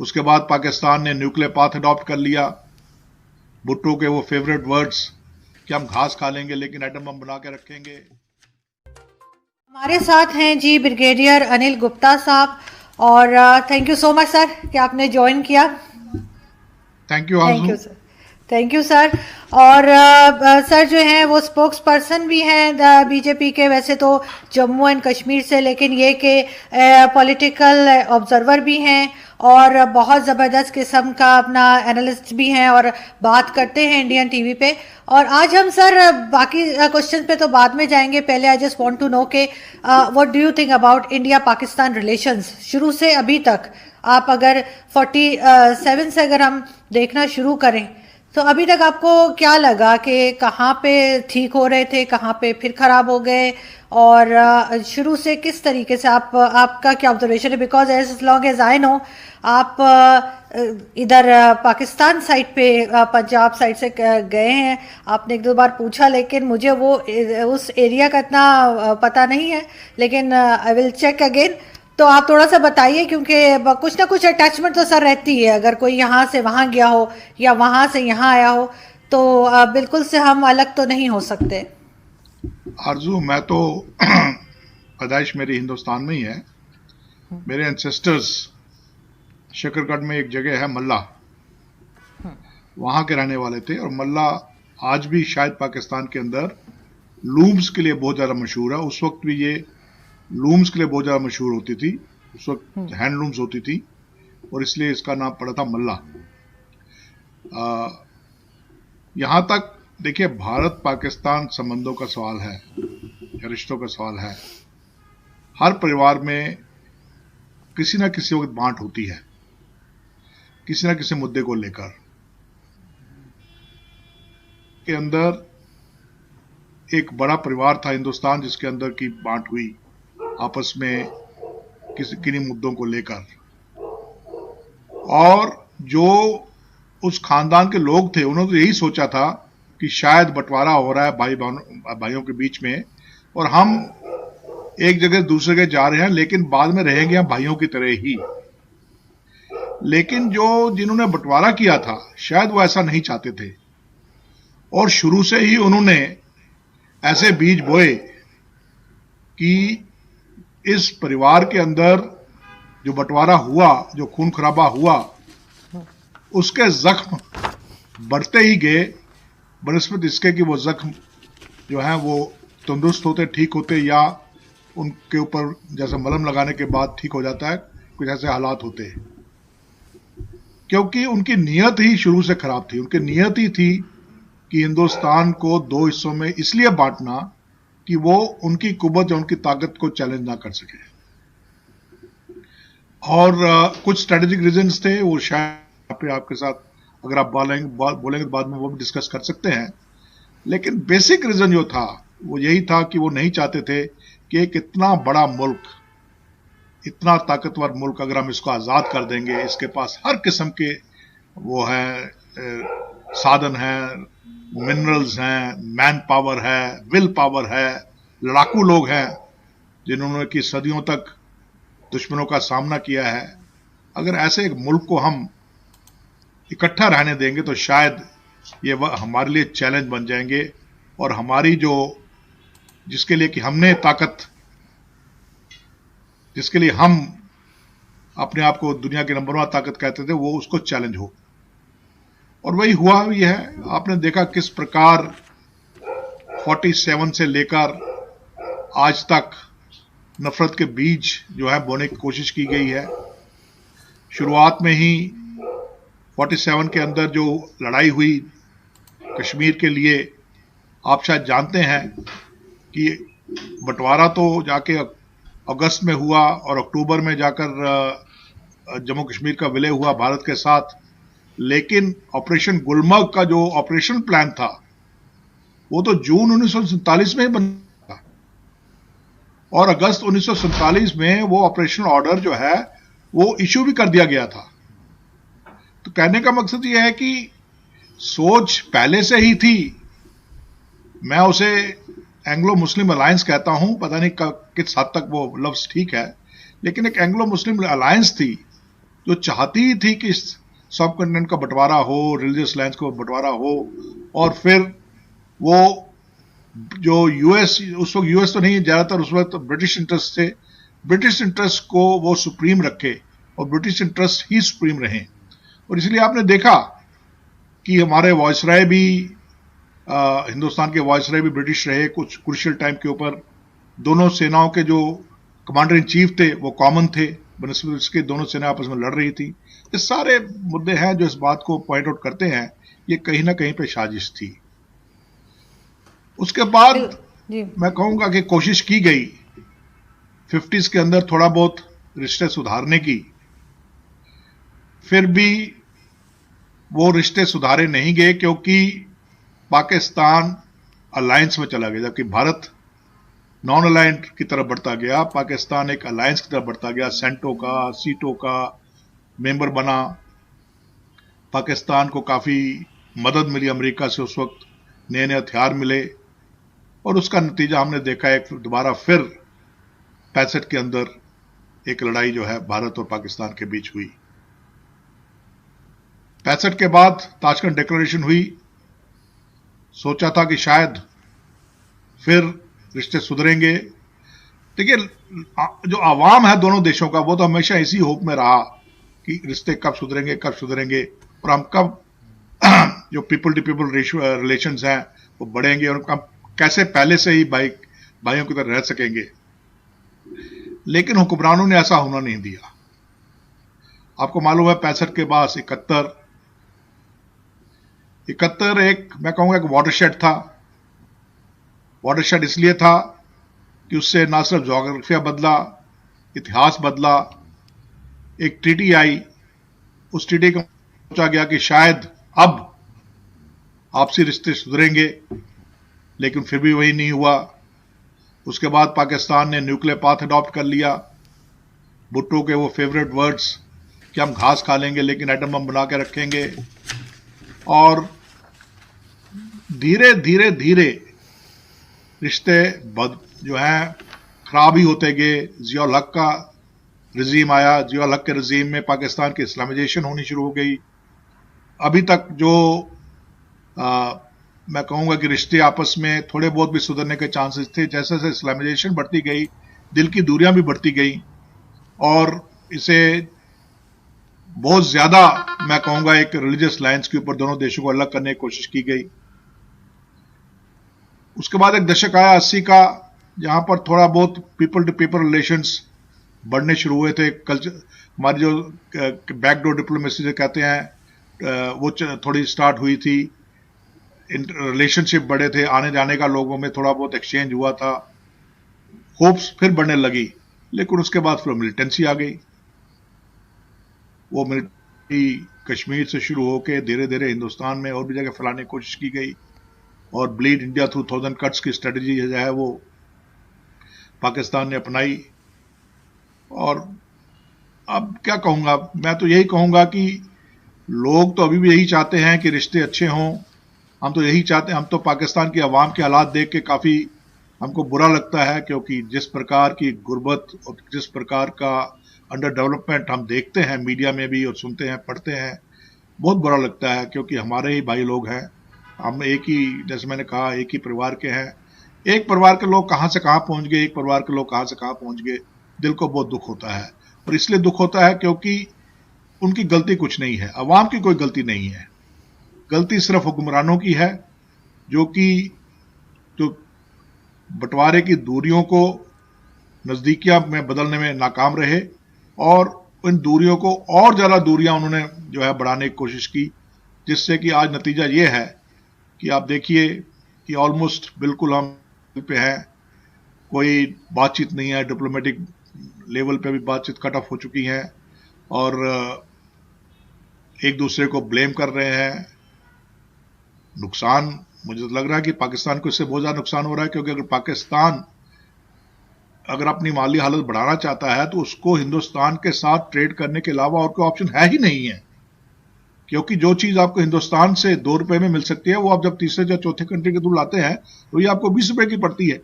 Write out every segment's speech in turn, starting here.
उसके बाद पाकिस्तान ने न्यूक्लियर पाथ अडॉप्ट कर लिया। भुट्टो के वो फेवरेट वर्ड्स कि हम घास खा लेंगे लेकिन एटम बम बना के रखेंगे। हमारे साथ हैं जी ब्रिगेडियर अनिल गुप्ता साहब, और thank you so much sir कि आपने ज्वाइन किया। Thank you thank Aarzoo. You sir. Thank you sir. और सर जो हैं वो स्पोक्स पर्सन भी हैं बीजेपी के, वैसे तो जम्मू एंड कश्मीर से, लेकिन ये कि पॉलिटिकल ऑब्जर्वर भी हैं और बहुत ज़बरदस्त किस्म का अपना एनालिस्ट भी हैं और बात करते हैं इंडियन टीवी पे। और आज हम सर बाकी क्वेश्चन पे तो बाद में जाएंगे, पहले I just want to know के what do you think about India Pakistan relations शुरू से अभी तक। आप अगर 47 से अगर हम देखना शुरू करें तो अभी तक आपको क्या लगा कि कहाँ पे ठीक हो रहे थे, कहाँ पे फिर खराब हो गए, और शुरू से किस तरीके से आपका क्या ऑब्जर्वेशन है? Because as long as I know आप इधर पाकिस्तान साइड पे पंजाब साइड से गए हैं। आपने एक दो बार पूछा लेकिन मुझे वो उस एरिया का इतना पता नहीं है, लेकिन आई विल चेक अगेन। तो आप थोड़ा सा बताइए, क्योंकि कुछ ना कुछ अटैचमेंट तो सर रहती है, अगर कोई यहाँ से वहाँ गया हो या वहाँ से यहाँ आया हो तो बिल्कुल से हम अलग तो नहीं हो सकते। आरजू, मैं तो पैदाइश मेरी हिंदुस्तान में ही है। मेरे एंसेस्टर्स शकरगढ़ में एक जगह है मल्ला, वहां के रहने वाले थे। और मल्ला आज भी शायद पाकिस्तान के अंदर लूम्स के लिए बहुत ज्यादा मशहूर है। उस वक्त भी ये लूम्स के लिए बहुत ज्यादा मशहूर होती थी। उस वक्त हैंडलूम्स होती थी और इसलिए इसका नाम पड़ा था मल्ला। यहां तक देखिए, भारत पाकिस्तान संबंधों का सवाल है या रिश्तों का सवाल है। हर परिवार में किसी ना किसी वक्त बांट होती है, किसी ना किसी मुद्दे को लेकर। के अंदर एक बड़ा परिवार था हिंदुस्तान, जिसके अंदर की बांट हुई आपस में किन्हीं मुद्दों को लेकर। और जो उस खानदान के लोग थे उन्होंने तो यही सोचा था कि शायद बंटवारा हो रहा है भाइयों के बीच में, और हम एक जगह दूसरे जगह जा रहे हैं, लेकिन बाद में रहेंगे हम भाइयों की तरह ही। लेकिन जिन्होंने बंटवारा किया था शायद वो ऐसा नहीं चाहते थे, और शुरू से ही उन्होंने ऐसे बीज बोए कि इस परिवार के अंदर जो बंटवारा हुआ, जो खून खराबा हुआ, उसके जख्म बढ़ते ही गए बनस्पत इसके कि वो जख्म जो है वो तंदुरुस्त होते, ठीक होते, या उनके ऊपर जैसे मलहम लगाने के बाद ठीक हो जाता है, कुछ ऐसे हालात होते हैं। क्योंकि उनकी नीयत ही शुरू से खराब थी। उनकी नीयत ही थी कि हिंदुस्तान को दो हिस्सों में इसलिए बांटना कि वो उनकी कुव्वत या उनकी ताकत को चैलेंज ना कर सके। और कुछ स्ट्रेटेजिक रीजंस थे, वो शायद पे आपके साथ अगर आप बोलेंगे तो बाद में वो भी डिस्कस कर सकते हैं। लेकिन बेसिक रीजन जो था वो यही था कि वो नहीं चाहते थे कि एक इतना बड़ा मुल्क, इतना ताकतवर मुल्क, अगर हम इसको आजाद कर देंगे, इसके पास हर किस्म के वो है साधन हैं, मिनरल्स हैं, मैन पावर है, विल पावर है, लड़ाकू लोग हैं जिन्होंने कि सदियों तक दुश्मनों का सामना किया है। अगर ऐसे एक मुल्क को हम इकट्ठा रहने देंगे तो शायद ये हमारे लिए चैलेंज बन जाएंगे, और हमारी जिसके लिए कि हमने ताकत, जिसके लिए हम अपने आप को दुनिया की नंबर 1 ताकत कहते थे, वो उसको चैलेंज हो। और वही हुआ भी है। आपने देखा किस प्रकार 47 से लेकर आज तक नफरत के बीज जो है बोने की कोशिश की गई है। शुरुआत में ही 47 के अंदर जो लड़ाई हुई कश्मीर के लिए, आप शायद जानते हैं कि बंटवारा तो जाके अगस्त में हुआ और अक्टूबर में जाकर जम्मू कश्मीर का विलय हुआ भारत के साथ। लेकिन ऑपरेशन गुलमर्ग का जो ऑपरेशन प्लान था वो तो जून 1947 में ही बना था, और अगस्त 1947 में वो ऑपरेशन ऑर्डर जो है वो इशू भी कर दिया गया था। तो कहने का मकसद ये है कि सोच पहले से ही थी। मैं उसे एंग्लो मुस्लिम अलायंस कहता हूं, पता नहीं किस हद तक वो लफ्ज ठीक है, लेकिन एक एंग्लो मुस्लिम अलायंस थी जो चाहती थी कि सब कॉन्टिनेंट का बंटवारा हो, रिलीजियस लाइन्स का बंटवारा हो, और फिर वो जो यूएस, उस वक्त यूएस तो नहीं, ज्यादातर उस वक्त ब्रिटिश इंटरेस्ट थे, ब्रिटिश इंटरेस्ट को वो सुप्रीम रखे और ब्रिटिश इंटरेस्ट ही सुप्रीम रहे। और इसलिए आपने देखा कि हमारे वायसराय भी, हिंदुस्तान के वायसराय भी ब्रिटिश रहे कुछ क्रूशियल टाइम के ऊपर। दोनों सेनाओं के जो कमांडर इन चीफ थे वो कॉमन थे, बनस्पति इसके दोनों सेना आपस में लड़ रही थी। ये सारे मुद्दे हैं जो इस बात को पॉइंट आउट करते हैं ये कहीं ना कहीं पे साजिश थी। उसके बाद मैं कहूंगा कि कोशिश की गई 50s के अंदर थोड़ा बहुत रिश्ते सुधारने की, फिर भी वो रिश्ते सुधारे नहीं गए क्योंकि पाकिस्तान अलायंस में चला गया, जबकि भारत नॉन अलायंस की तरफ बढ़ता गया, पाकिस्तान एक अलायंस की तरफ बढ़ता गया, सेंटो का, सीटो का मेंबर बना। पाकिस्तान को काफी मदद मिली अमेरिका से, उस वक्त नए नए हथियार मिले, और उसका नतीजा हमने देखा है दोबारा फिर 65 के अंदर एक लड़ाई जो है भारत और पाकिस्तान के बीच हुई। 65 के बाद ताशकंद डिक्लेरेशन हुई, सोचा था कि शायद फिर रिश्ते सुधरेंगे। देखिए, जो आवाम है दोनों देशों का वो तो हमेशा इसी होप में रहा कि रिश्ते कब सुधरेंगे कब सुधरेंगे, और हम कब जो पीपल टू पीपल रिलेशंस हैं वो बढ़ेंगे और हम कैसे पहले से ही भाइयों की तरह रह सकेंगे। लेकिन हुक्मरानों ने ऐसा होना नहीं दिया। आपको मालूम है 65 के बाद 71 एक, मैं कहूंगा, एक वाटरशेड था। वाटरशेड इसलिए था कि उससे ना सिर्फ ज्योग्राफिया बदला, इतिहास बदला। एक ट्रीटी आई, उस ट्रीटी को सोचा गया कि शायद अब आपसी रिश्ते सुधरेंगे, लेकिन फिर भी वही नहीं हुआ। उसके बाद पाकिस्तान ने न्यूक्लियर पाथ अडॉप्ट कर लिया। भुट्टो के वो फेवरेट वर्ड्स कि हम घास खा लेंगे लेकिन एटम बम बना के रखेंगे, और धीरे धीरे धीरे रिश्ते जो हैं खराब ही होते गए। जियाउल हक का रजीम आया, जियाउल हक के रजीम में पाकिस्तान की इस्लामाइजेशन होनी शुरू हो गई। अभी तक जो मैं कहूंगा कि रिश्ते आपस में थोड़े बहुत भी सुधरने के चांसेस थे, जैसे जैसे इस्लामाइजेशन बढ़ती गई दिल की दूरियां भी बढ़ती गई, और इसे बहुत ज्यादा मैं कहूंगा एक रिलीजियस लाइन्स के ऊपर दोनों देशों को अलग करने की कोशिश की गई। उसके बाद एक दशक आया 80 का, जहां पर थोड़ा बहुत पीपल टू पीपल रिलेशंस बढ़ने शुरू हुए थे। कल्चर, हमारी जो बैकडोर डिप्लोमेसी जो कहते हैं वो थोड़ी स्टार्ट हुई थी। रिलेशनशिप बढ़े थे, आने जाने का लोगों में थोड़ा बहुत एक्सचेंज हुआ था, होप्स फिर बढ़ने लगी। लेकिन उसके बाद फिर मिलिटेंसी आ गई। वो मिलिटेंसी कश्मीर से शुरू होकर धीरे धीरे हिंदुस्तान में और भी जगह फैलाने की कोशिश की गई, और ब्लीड इंडिया थ्रू 1000 कट्स की स्ट्रेटजी जो है वो पाकिस्तान ने अपनाई। और अब क्या कहूंगा, मैं तो यही कहूंगा कि लोग तो अभी भी यही चाहते हैं कि रिश्ते अच्छे हों। हम तो यही चाहते हैं। हम तो पाकिस्तान की आवाम के हालात देख के काफी हमको बुरा लगता है, क्योंकि जिस प्रकार की गुर्बत और जिस प्रकार का अंडर डेवलपमेंट हम देखते हैं मीडिया में भी और सुनते हैं, पढ़ते हैं, बहुत बुरा लगता है। क्योंकि हमारे ही भाई लोग हैं, हम एक ही, जैसे मैंने कहा, एक ही परिवार के हैं। एक परिवार के लोग कहां से कहां पहुंच गए, एक परिवार के लोग कहां से कहां पहुंच गए, दिल को बहुत दुख होता है। और इसलिए दुख होता है क्योंकि उनकी गलती कुछ नहीं है, अवाम की कोई गलती नहीं है। गलती सिर्फ हुक्मरानों की है, जो बंटवारे की दूरियों को नजदीकियां में बदलने में नाकाम रहे, और इन दूरियों को और ज्यादा दूरियां उन्होंने जो है बढ़ाने की कोशिश की, जिससे कि आज नतीजा ये है कि आप देखिए कि ऑलमोस्ट बिल्कुल हम पे हैं, कोई बातचीत नहीं है। डिप्लोमेटिक लेवल पे भी बातचीत कट ऑफ हो चुकी है, और एक दूसरे को ब्लेम कर रहे हैं। नुकसान, मुझे तो लग रहा है कि पाकिस्तान को इससे बहुत ज्यादा नुकसान हो रहा है, क्योंकि अगर पाकिस्तान अगर अपनी माली हालत बढ़ाना चाहता है तो उसको हिंदुस्तान के साथ ट्रेड करने के अलावा और कोई ऑप्शन है ही नहीं है। क्योंकि जो चीज आपको हिंदुस्तान से 2 रुपए में मिल सकती है, वो आप जब तीसरे या चौथे कंट्री के थ्रू लाते हैं तो ये आपको 20 रुपए की पड़ती है।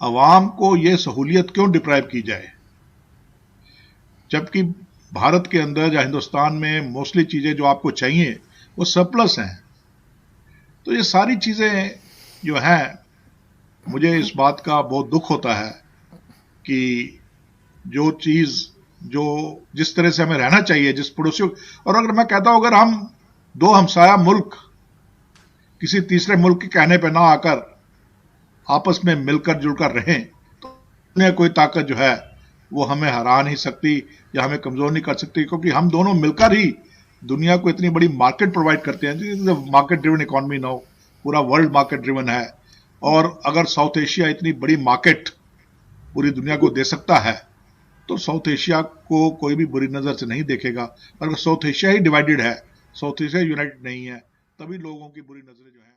अवाम को ये सहूलियत क्यों डिप्राइव की जाए, जबकि भारत के अंदर या हिंदुस्तान में मोस्टली चीजें जो आपको चाहिए वो सरप्लस हैं। तो ये सारी चीजें जो हैं, मुझे इस बात का बहुत दुख होता है कि जो चीज जो जिस तरह से हमें रहना चाहिए, जिस पड़ोसियों, और अगर मैं कहता हूं अगर हम दो हमसाया मुल्क किसी तीसरे मुल्क के कहने पे ना आकर आपस में मिलकर जुलकर रहें तो दुनिया कोई ताकत जो है वो हमें हरा नहीं सकती या हमें कमजोर नहीं कर सकती, क्योंकि हम दोनों मिलकर ही दुनिया को इतनी बड़ी मार्केट प्रोवाइड करते हैं। मार्केट ड्रिवन इकोनॉमी नाउ, पूरा वर्ल्ड मार्केट ड्रिवन है। और अगर साउथ एशिया इतनी बड़ी मार्केट पूरी दुनिया को दे सकता है तो साउथ एशिया को कोई भी बुरी नजर से नहीं देखेगा। और अगर साउथ एशिया ही डिवाइडेड है, साउथ एशिया यूनाइटेड नहीं है, तभी लोगों की बुरी नजरें जो है